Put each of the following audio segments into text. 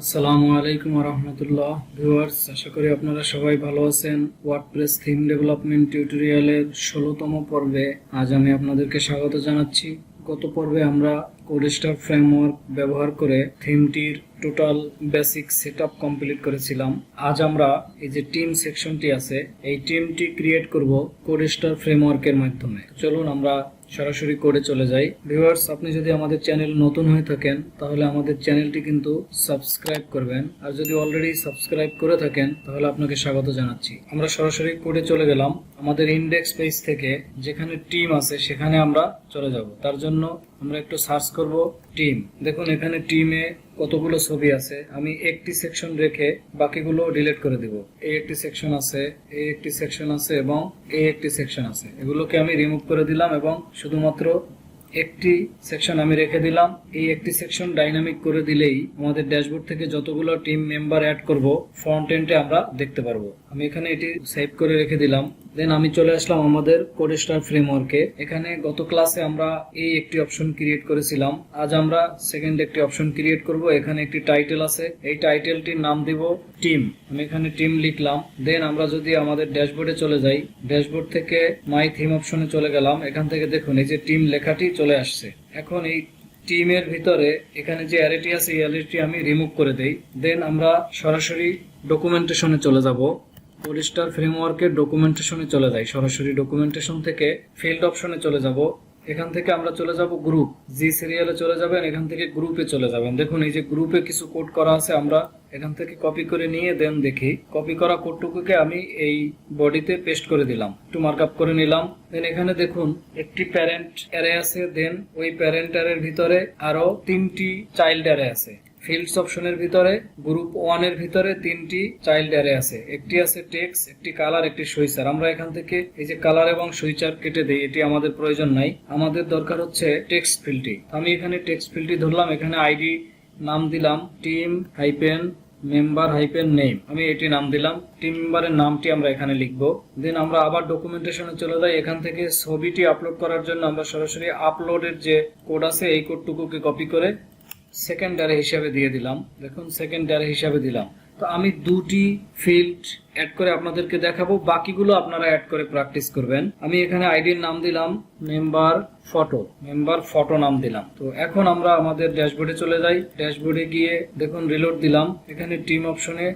আসসালামু আলাইকুম রহমতুল্লাহ ভিউয়ার্স, আশা করি আপনারা সবাই ভালো আছেন। ওয়ার্ডপ্রেস থিম ডেভেলপমেন্ট টিউটোরিয়ালের 16তম পর্বে আজ আমি আপনাদেরকে স্বাগত জানাচ্ছি। গত পর্বে আমরা কোডস্টার ফ্রেমওয়ার্ক ব্যবহার করে থিমটির টোটাল বেসিক সেটআপ কমপ্লিট করেছিলাম। আজ আমরা এই যে টিম সেকশনটি আছে, এই টিমটি ক্রিয়েট করব কোডস্টার ফ্রেমওয়ার্কের মাধ্যমে। চলুন আমরা সরাসরি কোডে চলে যাই। ভিউয়ার্স, আপনি যদি আমাদের চ্যানেল নতুন হয়ে থাকেন তাহলে আমাদের চ্যানেলটি কিন্তু সাবস্ক্রাইব করবেন, আর যদি অলরেডি সাবস্ক্রাইব করে থাকেন তাহলে আপনাকে স্বাগত জানাচ্ছি। আমরা সরাসরি কোডে চলে গেলাম। আমাদের ইন্ডেক্স পেজ থেকে যেখানে টিম আছে সেখানে আমরা চলে যাব। তার জন্য আমরা একটু সার্চ করব টিম। দেখুন এখানে টিমে কতগুলো ছবি আছে। আমি একটি সেকশন রেখে বাকিগুলো ডিলিট করে দিব। এই একটি সেকশন আছে, এই একটি সেকশন আছে এবং এই একটি সেকশন আছে। এগুলোকে আমি রিমুভ করে দিলাম এবং শুধুমাত্র একটি সেকশন আমি রেখে দিলাম। এই একটি সেকশন ডাইনামিক করে দিলেই আমাদের ড্যাশবোর্ড থেকে যতগুলো টিম মেম্বার অ্যাড করব ফ্রন্ট এন্ডে আমরা দেখতে পারবো। আমি এখানে এটি সেভ করে রেখে দিলাম। দেন আমি চলে আসলাম আমাদের কোডস্টার ফ্রেমওয়ার্কে। এখানে গত ক্লাসে আমরা এই একটি অপশন ক্রিয়েট করেছিলাম। আজ আমরা সেকেন্ড একটি অপশন ক্রিয়েট করব। এখানে একটি টাইটেল আছে, এই টাইটেলটির নাম দিব টিম। আমি এখানে টিম লিখলাম। দেন আমরা যদি আমাদের ড্যাশবোর্ডে চলে যাই, ড্যাশবোর্ড থেকে মাই থিম অপশনে চলে গেলাম। এখান থেকে দেখুন এই যে টিম লেখাটি চলে আসছে। এখন এই টিমের ভিতরে এখানে যে অ্যারেটি আছে এই অ্যারেটি আমি রিমুভ করে দেই। দেন আমরা সরাসরি ডকুমেন্টেশনে চলে যাব। কোডস্টার ফ্রেমওয়ার্কের ডকুমেন্টেশনে চলে যাই। সরাসরি ডকুমেন্টেশন থেকে ফিল্ড অপশনে চলে যাব। এখান থেকে আমরা চলে যাব গ্রুপ। জি সিরিয়ালে চলে যাবেন, এখান থেকে গ্রুপে চলে যাবেন। দেখুন এই যে গ্রুপে কিছু কোড করা আছে, আমরা এখান থেকে কপি করে নিয়ে দেন দেখি। কপি করা কোডটুকুকে আমি এই বডিতে পেস্ট করে দিলাম, একটু মার্কআপ করে নিলাম। দেন এখানে দেখুন একটি প্যারেন্ট অ্যারে আছে। দেন ওই প্যারেন্ট অ্যারের ভিতরে আরো 3টি চাইল্ড অ্যারে আছে। ফিল্ডস অপশনের ভিতরে গ্রুপ 1 এর ভিতরে 3টি চাইল্ড অ্যারে আছে। একটি আছে টেক্সট, একটি কালার, একটি সুইচার। আমরা এখান থেকে এই যে কালার এবং সুইচার কেটে দেই, এটি আমাদের প্রয়োজন নাই। আমাদের দরকার হচ্ছে টেক্সট ফিল্ডটি। আমি এখানে টেক্সট ফিল্ডটি ধরলাম। এখানে আইডি নাম দিলাম team hyphen member hyphen name. আমি এটি নাম দিলাম। টিম মেম্বারের নামটি আমরা এখানে লিখবো। দেন আমরা আবার ডকুমেন্টেশনে চলে যাই। এখান থেকে ছবিটি আপলোড করার জন্য আমরা সরাসরি আপলোডের যে কোড আছে এই কোডটুকুকে কপি করে সেকেন্ড অ্যারে হিসাবে দিয়ে দিলাম। দেখুন সেকেন্ড অ্যারে হিসাবে দিলাম। তো আমি দুটি ফিল্ড অ্যাড করে আপনাদেরকে দেখাবো, বাকিগুলো আপনারা অ্যাড করে প্র্যাকটিস করবেন। আমি এখানে আইডির নাম দিলাম মেম্বার ফটো নাম দিলাম। তো এখন আমরা আমাদের ড্যাশবোর্ডে চলে যাই। ড্যাশবোর্ডে গিয়ে দেখুন রিলোড দিলাম। এখানে টিম অপশনে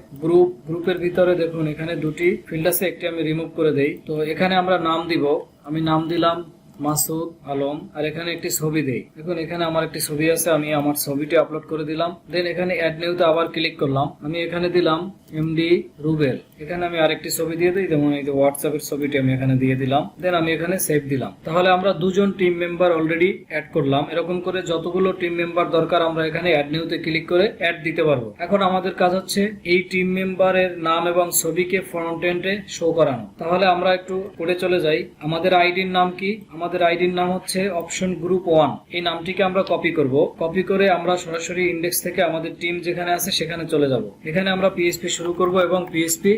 গ্রুপের ভিতরে দেখুন এখানে দুটি ফিল্ড আছে, একটি আমি রিমুভ করে দেই। তো এখানে আমরা নাম দিব। আমি নাম দিলাম মাসুদ আলম, আর এখানে একটি ছবি দেই। দেখুন এখানে আমার একটি ছবি আছে, আমি আমার ছবিটি আপলোড করে দিলাম। দেন এখানে অ্যাড নিউতে আবার ক্লিক করলাম। আমি এখানে দিলাম এমডি রুবেল। এখানে আমি আরেকটি ছবি দিয়ে দিই, যেমন এই যে হোয়াটসঅ্যাপের ছবিটি আমি এখানে দিয়ে দিলাম। দেন আমি এখানে সেভ দিলাম। তাহলে আমরা দুজন টিম মেম্বার অলরেডি অ্যাড করলাম। এরকম করে যতগুলো টিম মেম্বার দরকার আমরা এখানে অ্যাড নিউতে ক্লিক করে অ্যাড দিতে পারবো। এখন আমাদের কাজ হচ্ছে এই টিম মেম্বারের নাম এবং ছবিকে ফ্রন্ট এন্ডে শো করানো। তাহলে আমরা একটু কোডে চলে যাই। আমাদের আইডির নাম কি? আমাদের আইডির নাম হচ্ছে অপশন গ্রুপ 1। এই নামটিকে আমরা কপি করব। কপি করে আমরা সরাসরি ইন্ডেক্স থেকে আমাদের টিম যেখানে আছে সেখানে চলে যাব। এখানে আমরা পিএইচপি শুরু করব এবং পিএইচপি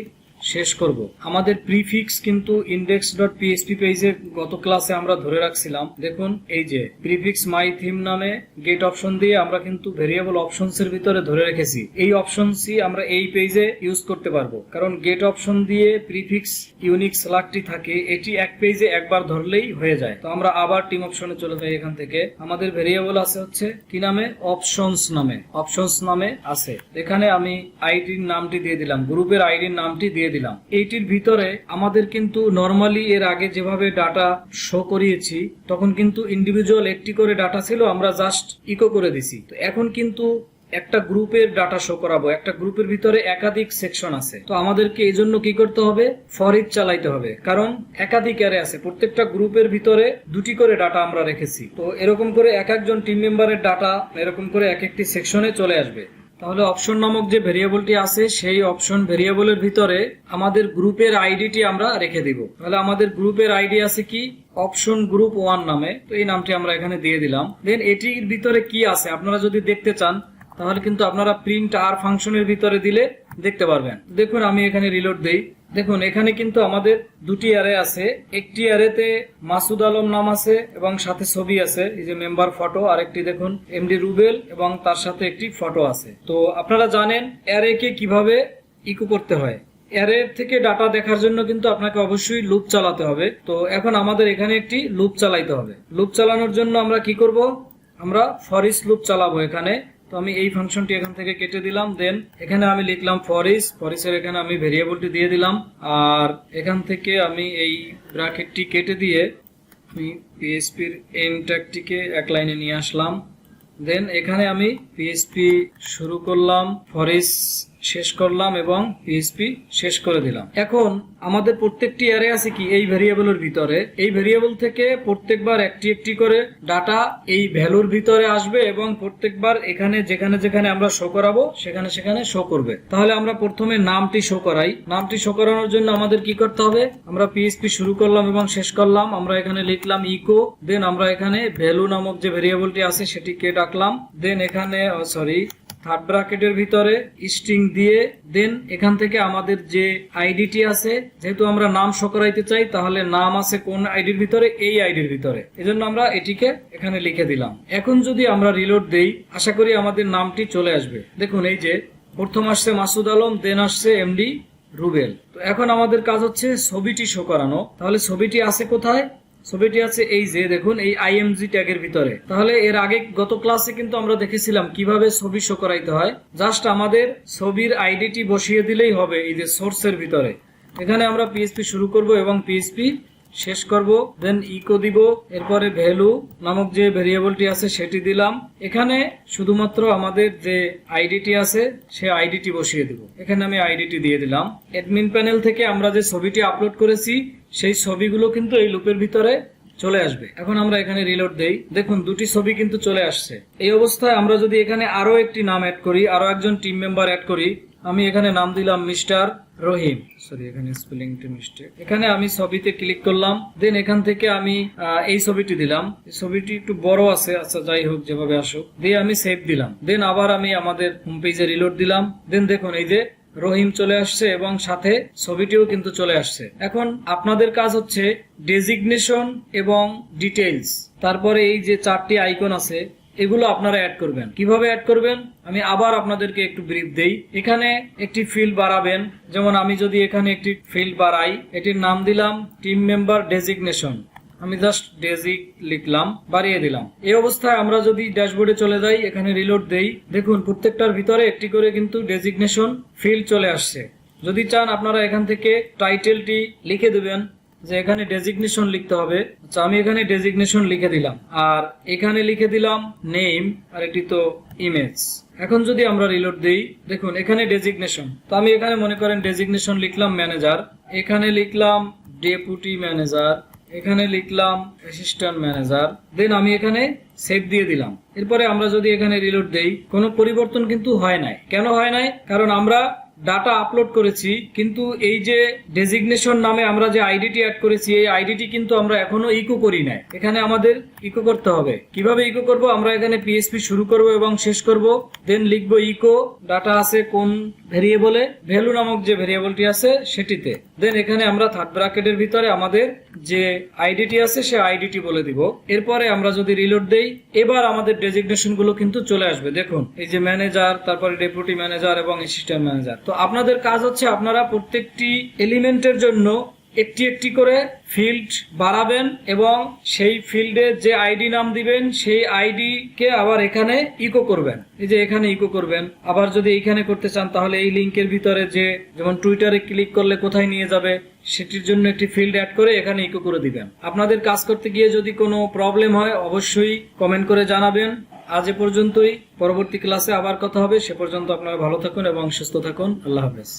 শেষ করব। আমাদের প্রিফিক্স কিন্তু index.php পেজে গত ক্লাসে আমরা ধরে রাখছিলাম। দেখুন এই যে প্রিফিক্স মাই থিম নামে গেট অপশন দিয়ে আমরা কিন্তু ভেরিয়েবল অপশনস এর ভিতরে ধরে রেখেছি। এই অপশনসই আমরা এই পেজে ইউজ করতে পারবো, কারণ গেট অপশন দিয়ে প্রিফিক্স ইউনিক স্ল্যাগটি থাকে, এটি এক পেজে একবার ধরলেই হয়ে যায়। তো আমরা আবার টিম অপশনে চলে যাই। এখান থেকে আমাদের ভেরিয়েবল আছে হচ্ছে কি নামে? অপশনস নামে আছে। এখানে আমি আইডির নামটি দিয়ে দিলাম, গ্রুপের আইডির নামটি দিয়ে দিলাম। এইটির ভিতরে আমাদের কিন্তু নরমালি এর আগে যেভাবে ডাটা শো করিয়েছি তখন কিন্তু ইন্ডিভিজুয়াল একটি করে ডাটা ছিল, আমরা জাস্ট ইকো করে দিছি। তো এখন কিন্তু একটা গ্রুপের ডাটা শো করাবো। একটা গ্রুপের ভিতরে একাধিক সেকশন আছে। তো আমাদেরকে এই জন্য কি করতে হবে? ফর ইচ চালাইতে হবে, কারণ একাধিক অ্যারে আছে। প্রত্যেকটা গ্রুপের ভিতরে দুটি করে ডাটা আমরা রেখেছি। তো এরকম করে এক একজন টিম মেম্বারের ডাটা এরকম করে এক একটি সেকশনে চলে আসবে। তাহলে অপশন নামক যে ভেরিয়েবলটি আছে সেই অপশন ভেরিয়েবলের ভিতরে আমাদের গ্রুপের আইডিটি আমরা রেখে দিব। তাহলে আমাদের গ্রুপের আইডি আছে কি? অপশন গ্রুপ 1 নামে। তো এই নামটি আমরা এখানে দিয়ে দিলাম। দেন এটির ভিতরে কি আছে আপনারা যদি দেখতে চান তাহলে কিন্তু আপনারা প্রিন্ট আর ফাংশনের ভিতরে দিলে দেখতে পারবেন। দেখুন আমি এখানে রিলোড দেই, দেখুন এখানে কিন্তু আমাদের দুটি অ্যারে আছে। একটি অ্যারেতে মাসুদ আলম নাম আছে এবং সাথে ছবি আছে, এই যে মেম্বার ফটো। আরেকটি দেখুন এমডি রুবেল এবং তার সাথে একটি ফটো আছে। তো আপনারা জানেন অ্যারেকে কিভাবে ইকো করতে হয়। অ্যারে থেকে ডাটা দেখার জন্য কিন্তু আপনাকে অবশ্যই লুপ চালাতে হবে। তো এখন আমাদের এখানে একটি লুপ চালাইতে হবে। লুপ চালানোর জন্য আমরা কি করব, আমরা ফর ইচ লুপ চালাবো এখানে। তো আমি এই ফাংশনটি এখান থেকে কেটে দিলাম, দেন এখানে আমি লিখলাম ফর ইচের এখানে আমি ভেরিয়েবলটি দিয়ে দিলাম, আর এখান থেকে আমি এই ব্র্যাকেটটি কেটে দিয়ে আমি পিএইচপির এন্ড ট্যাগটিকে এক লাইনে নিয়ে আসলাম। দেন এখানে আমি পিএইচপি শুরু করলাম, ফর ইচ শেষ করলাম এবং পিএইচপি শেষ করে দিলাম। এখন আমাদের প্রত্যেকটি অ্যারে আছে কি এই ভেরিয়েবলের ভিতরে। এই ভেরিয়েবল থেকে প্রত্যেকবার একটি একটি করে ডাটা এই ভ্যালুর ভিতরে আসবে এবং প্রত্যেকবার এখানে যেখানে যেখানে আমরা শো করাবো সেখানে সেখানে শো করবে। তাহলে আমরা প্রথমে নামটি শো করাই। নামটি শো করানোর জন্য আমাদের কি করতে হবে, আমরা পিএইচপি শুরু করলাম এবং শেষ করলাম, আমরা এখানে লিখলাম ইকো, দেন আমরা এখানে ভ্যালু নামক যে ভেরিয়েবলটি আছে সেটিকে ডাকলাম, দেন এখানে থার্ড ব্র্যাকেটের ভিতরে স্ট্রিং দিয়ে, দেন এখান থেকে আমাদের যে আইডিটি আছে, যেহেতু আমরা নাম শো করাইতে চাই তাহলে নাম আছে কোন আইডির ভিতরে, এই আইডির ভিতরে, এজন্য আমরা এটিকে এখানে লিখে দিলাম। এখন যদি আমরা রিলোড দেই আশা করি আমাদের নামটি চলে আসবে। দেখুন এই যে প্রথম আসছে মাসুদ আলম, দেন আসছে এমডি রুবেল। তো এখন আমাদের কাজ হচ্ছে ছবিটি শো করানো। তাহলে ছবিটি আছে কোথায়, ছবিটি আছে এই যে দেখুন এই আইএমজি ট্যাগের ভিতরে। তাহলে এর আগে গত ক্লাসে কিন্তু আমরা দেখেছিলাম কিভাবে ছবি শো করাইতে হয়। জাস্ট আমাদের ছবির আইডিটি বসিয়ে দিলেই হবে এই যে সোর্সের ভিতরে। এখানে আমরা পিএইচপি শুরু করব এবং পিএইচপি শেষ করব, দেন ইকো দিব, এরপরে ভ্যালু নামক যে ভেরিয়েবলটি আছে সেটি দিলাম। এখানে শুধুমাত্র আমাদের যে আইডিটি আছে সে আইডিটি বসিয়ে দিব। এখানে আমি আইডিটি দিয়ে দিলাম। অ্যাডমিন প্যানেল থেকে আমরা যে ছবিটি আপলোড করেছি সেই ছবিগুলো কিন্তু এই লুপের ভিতরে চলে আসবে। এখন আমরা এখানে রিলোড দেই, দেখুন দুটি ছবি কিন্তু চলে আসছে। এই অবস্থায় আমরা যদি এখানে আরো একটি নাম অ্যাড করি, আরো একজন টিম মেম্বার অ্যাড করি, আমি এখানে নাম দিলাম মিস্টার রহিম, এখানে স্পেলিংটি মিস্টেক। এখানে আমি ছবিতে ক্লিক করলাম, দেন এখান থেকে আমি এই ছবিটি দিলাম। ছবিটি একটু বড় আছে, আচ্ছা যাই হোক যেভাবে আসুক, দিয়ে আমি সেভ দিলাম। দেন আবার আমি আমাদের হোম পেজে রিলোড দিলাম, দেন দেখুন এই যে রহিম চলে আসছে এবং সাথে ছবিটিও কিন্তু চলে আসছে। এখন আপনাদের কাজ হচ্ছে ডেজিগনেশন এবং ডিটেইলস, তারপরে এই যে চারটি আইকন আছে এগুলো আপনারা অ্যাড করবেন। কিভাবে অ্যাড করবেন আমি আবার আপনাদেরকে একটু ব্রিফ দেই। এখানে একটি ফিল্ড বাড়াবেন, যেমন আমি যদি এখানে একটি ফিল্ড বাড়াই, এটির নাম দিলাম টিম মেম্বার ডেজিগনেশন, আমি জাস্ট ডেজিগ লিখলাম, বাড়িয়ে দিলাম। এই অবস্থায় আমরা যদি ড্যাশবোর্ডে চলে যাই, এখানে রিলোড দেই, দেখুন প্রত্যেকটার ভিতরে একটি করে কিন্তু ডেজিগনেশন ফিল্ড চলে আসছে। যদি চান আপনারা এখান থেকে টাইটেলটি লিখে দেবেন যে এখানে ডেজিগনেশন লিখতে হবে। আচ্ছা আমি এখানে ডেজিগনেশন লিখে দিলাম, আর এখানে লিখে দিলাম নেম, আর এটি তো ইমেজ। এখন যদি আমরা রিলোড দেই, দেখুন এখানে ডেজিগনেশন, তো আমি এখানে মনে করেন ডেজিগনেশন লিখলাম ম্যানেজার, এখানে লিখলাম ডেপুটি ম্যানেজার, এখানে লিখলাম অ্যাসিস্ট্যান্ট ম্যানেজার, দেন আমি এখানে সেভ দিয়ে দিলাম। এরপরে আমরা যদি এখানে রিলোড দেই, কোনো পরিবর্তন কিন্তু হয় নাই। কেন হয় নাই? কারণ আমরা ডাটা আপলোড করেছি, কিন্তু এই যে ডেজিগনেশন নামে আমরা যে আইডিটি অ্যাড করেছি এই আইডিটি কিন্তু আমরা এখনো ইকো করি নাই। এখানে আমাদের ইকো করতে হবে। কিভাবে ইকো করব? আমরা এখানে পিএইচপি শুরু করব এবং শেষ করব, দেন লিখব ইকো ডাটা আছে কোন ভেরিয়েবলে, ভ্যালু নামক যে ভেরিয়েবলটি আছে সেটিতে, দেন এখানে আমরা থার্ড ব্র্যাকেটের ভিতরে আমাদের যে আইডিটি আছে সে আইডিটি বলে দিব। এরপরে আমরা যদি রিলোড দেই, এবার আমাদের ডেজিগনেশন গুলো কিন্তু চলে আসবে। দেখুন এই যে ম্যানেজার, তারপরে ডেপুটি ম্যানেজার এবং অ্যাসিস্ট্যান্ট ম্যানেজার। তো আপনাদের কাজ হচ্ছে আপনারা প্রত্যেকটি এলিমেন্টের জন্য একটি একটি করে ফিল্ড বাড়াবেন এবং সেই ফিল্ডে যে আইডি নাম দিবেন সেই আইডি কে আবার এখানে ইকো করবেন। এই যে এখানে ইকো করবেন। আবার যদি এইখানে করতে চান তাহলে এই লিংকের ভিতরে যে যেমন টুইটারে ক্লিক করলে কোথায় নিয়ে যাবে সেটির জন্য একটি ফিল্ড অ্যাড করে এখানে ইকো করে দিবেন। আপনাদের কাজ করতে গিয়ে যদি কোনো প্রবলেম হয় অবশ্যই কমেন্ট করে জানাবেন। আজ এ পর্যন্তই, পরবর্তী ক্লাসে আবার কথা হবে। সে পর্যন্ত আপনারা ভালো থাকুন এবং সুস্থ থাকুন। আল্লাহ হাফেজ।